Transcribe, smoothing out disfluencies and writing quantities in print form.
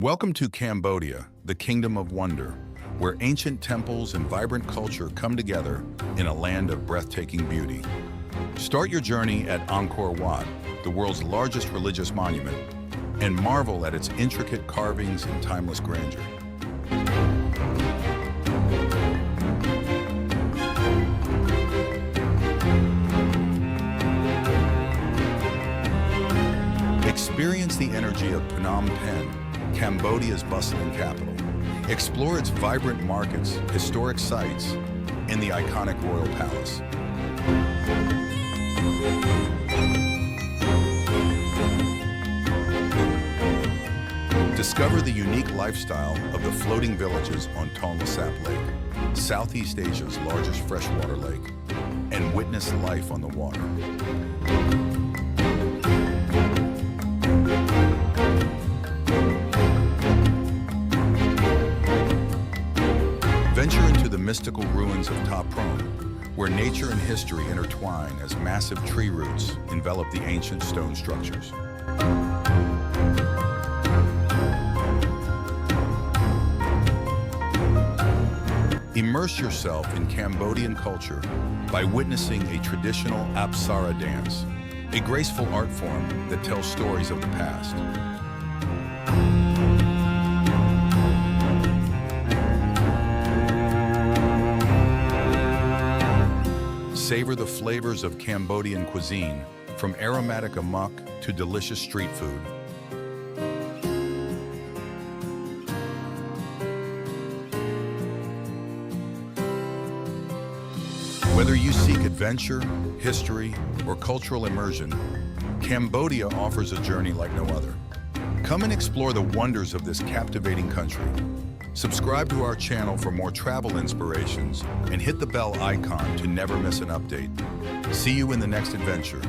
Welcome to Cambodia, the Kingdom of Wonder, where ancient temples and vibrant culture come together in a land of breathtaking beauty. Start your journey at Angkor Wat, the world's largest religious monument, and marvel at its intricate carvings and timeless grandeur. Experience the energy of Phnom Penh, Cambodia's bustling capital. Explore its vibrant markets, historic sites, and the iconic royal palace. Discover the unique lifestyle of the floating villages on Tonle Sap Lake, Southeast Asia's largest freshwater lake, and witness life on the water. Venture into the mystical ruins of Prohm, where nature and history intertwine as massive tree roots envelop the ancient stone structures. Immerse yourself in Cambodian culture by witnessing a traditional Apsara Dance, a graceful art form that tells stories of the past. Savor the flavors of Cambodian cuisine, from aromatic amok to delicious street food. Whether you seek adventure, history, or cultural immersion, Cambodia offers a journey like no other. Come and explore the wonders of this captivating country. Subscribe to our channel for more travel inspirations and hit the bell icon to never miss an update. See you in the next adventure.